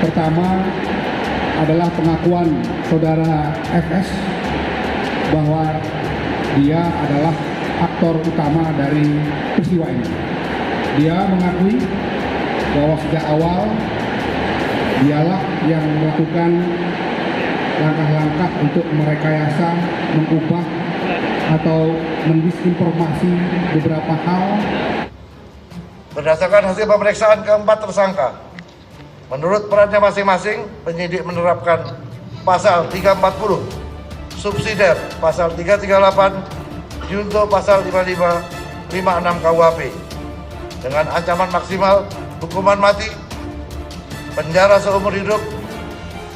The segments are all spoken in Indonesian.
Pertama adalah pengakuan saudara FS bahwa dia adalah aktor utama dari peristiwa ini. Dia mengakui bahwa sejak awal dialah yang melakukan langkah-langkah untuk merekayasa, mengubah atau mendisinformasi beberapa hal. Berdasarkan hasil pemeriksaan keempat tersangka, menurut perannya masing-masing, penyidik menerapkan pasal 340, subsidiar pasal 338, junto pasal 55, 56 KUHP dengan ancaman maksimal hukuman mati, penjara seumur hidup,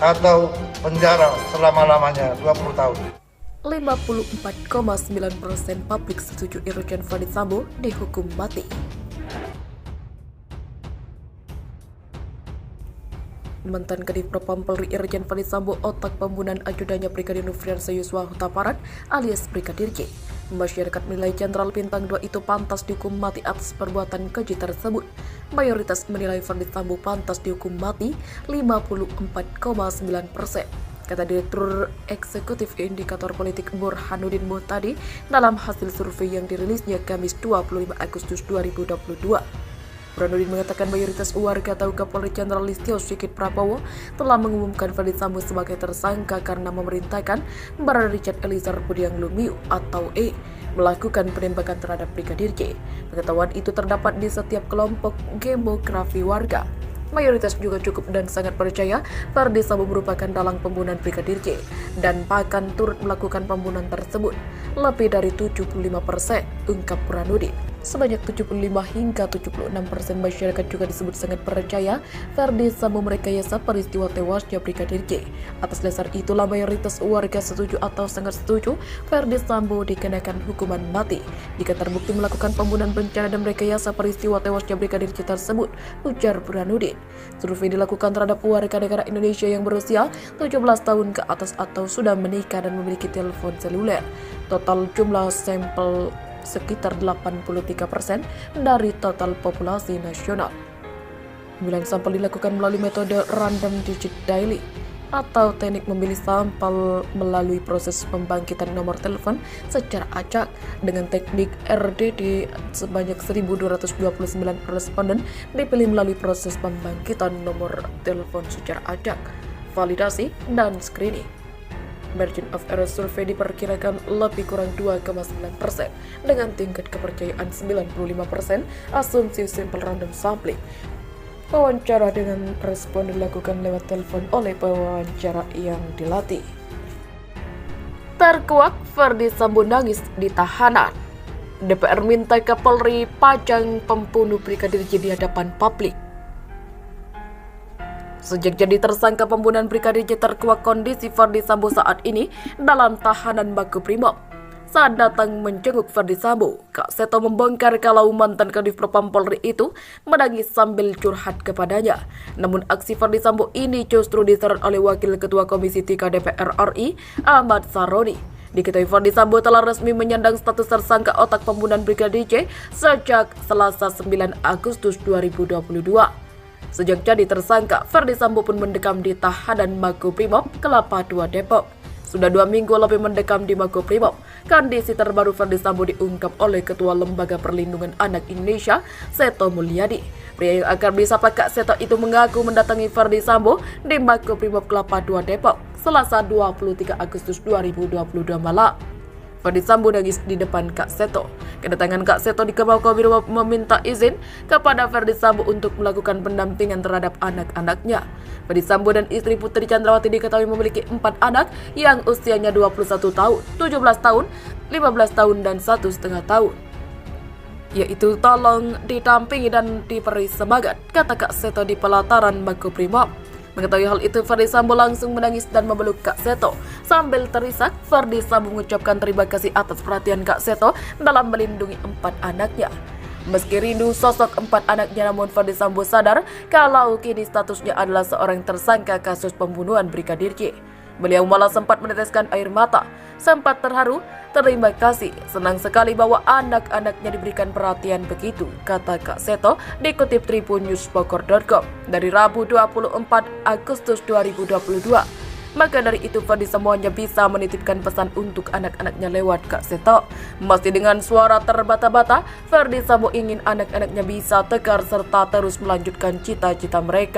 atau penjara selama-lamanya 20 tahun. 54,9% publik setuju Irjen Ferdisambo dihukum mati. Mantan Kadif Propam Polri Irjen Ferdisambo otak pembunuhan ajudannya Brigadir Nofriansah Yosua Huta Barat alias Brigadir J. Masyarakat menilai Jenderal Bintang 2 itu pantas dihukum mati atas perbuatan keji tersebut. Mayoritas menilai Ferdisambo pantas dihukum mati 54,9%. Kata Direktur Eksekutif Indikator Politik Burhanuddin Muhtadi dalam hasil survei yang dirilisnya Kamis 25 Agustus 2022. Burhanuddin mengatakan mayoritas warga tahu Kapolri Jenderal Listio Sigit Prabowo telah mengumumkan Ferdisambo sebagai tersangka karena memerintahkan Barada Richard Eliezer Budiang Lumiu atau E melakukan penembakan terhadap Brigadir J. Pengetahuan itu terdapat di setiap kelompok demografi warga. Mayoritas juga cukup dan sangat percaya Ferdisambo merupakan dalang pembunuhan Brigadir J dan bahkan turut melakukan pembunuhan tersebut. Lebih dari 75%, ungkap Burhanuddin. Sebanyak 75 hingga 76% masyarakat juga disebut sangat percaya Ferdisambo merekayasa peristiwa tewasnya Brigadir J. Atas dasar itulah mayoritas warga setuju atau sangat setuju Ferdisambo dikenakan hukuman mati jika terbukti melakukan pembunuhan berencana dan merekayasa peristiwa tewasnya Brigadir J tersebut, ujar Burhanuddin. Survei dilakukan terhadap warga negara Indonesia yang berusia 17 tahun ke atas atau sudah menikah dan memiliki telepon seluler. Total jumlah sampel sekitar 83% dari total populasi nasional. Pemilihan sampel dilakukan melalui metode random digit daily atau teknik memilih sampel melalui proses pembangkitan nomor telepon secara acak. Dengan teknik RDD sebanyak 1.229 responden dipilih melalui proses pembangkitan nomor telepon secara acak, validasi, dan screening. Margin of error survei diperkirakan lebih kurang 2,9% dengan tingkat kepercayaan 95%, asumsi simple random sampling. Wawancara dengan respon dilakukan lewat telepon oleh pewawancara yang dilatih. Terkuak Ferdisambo nangis di tahanan. DPR minta Kapolri pajang pembunuh Brigadir J di hadapan publik. Sejak jadi tersangka pembunuhan Brigadir J, terkuak kondisi Ferdisambo saat ini dalam tahanan Makobrimob. Saat datang menjenguk Ferdisambo, Kak Seto membongkar kalau mantan Kadif Propam Polri itu menangis sambil curhat kepadanya. Namun aksi Ferdisambo ini justru disorot oleh Wakil Ketua Komisi 3 DPR RI, Ahmad Saroni. Diketahui Ferdisambo telah resmi menyandang status tersangka otak pembunuhan Brigadir J sejak Selasa 9 Agustus 2022. Sejak jadi tersangka, Ferdisambo pun mendekam di tahanan Makobrimob Kelapa II Depok. Sudah 2 minggu lebih mendekam di Makobrimob. Kondisi terbaru Ferdisambo diungkap oleh Ketua Lembaga Perlindungan Anak Indonesia, Seto Mulyadi. Pria yang akrab disapa Kak Seto itu mengaku mendatangi Ferdisambo di Makobrimob Kelapa II Depok Selasa 23 Agustus 2022 malam. Ferdisambo nangis di depan Kak Seto. Kedatangan Kak Seto di Makobrimob meminta izin kepada Ferdisambo untuk melakukan pendampingan terhadap anak-anaknya. Ferdisambo dan istri Putri Chandrawati diketahui memiliki 4 anak yang usianya 21 tahun, 17 tahun, 15 tahun, dan 1,5 tahun. Yaitu tolong didampingi dan diberi semangat, kata Kak Seto di pelataran Makobrimob. Mengetahui hal itu, Ferdisambo langsung menangis dan memeluk Kak Seto. Sambil terisak, Ferdisambo mengucapkan terima kasih atas perhatian Kak Seto dalam melindungi 4 anaknya. Meski rindu sosok 4 anaknya, namun Ferdisambo sadar kalau kini statusnya adalah seorang tersangka kasus pembunuhan Brigadir J. Beliau malah sempat meneteskan air mata sempat terharu, terima kasih, senang sekali bahwa anak-anaknya diberikan perhatian begitu, kata Kak Seto dikutip tribunnews.bogor.com dari Rabu 24 Agustus 2022. Maka dari itu Ferdi semuanya bisa menitipkan pesan untuk anak-anaknya lewat Kak Seto. Masih dengan suara terbata-bata, Ferdi Sambo ingin anak-anaknya bisa tegar serta terus melanjutkan cita-cita mereka.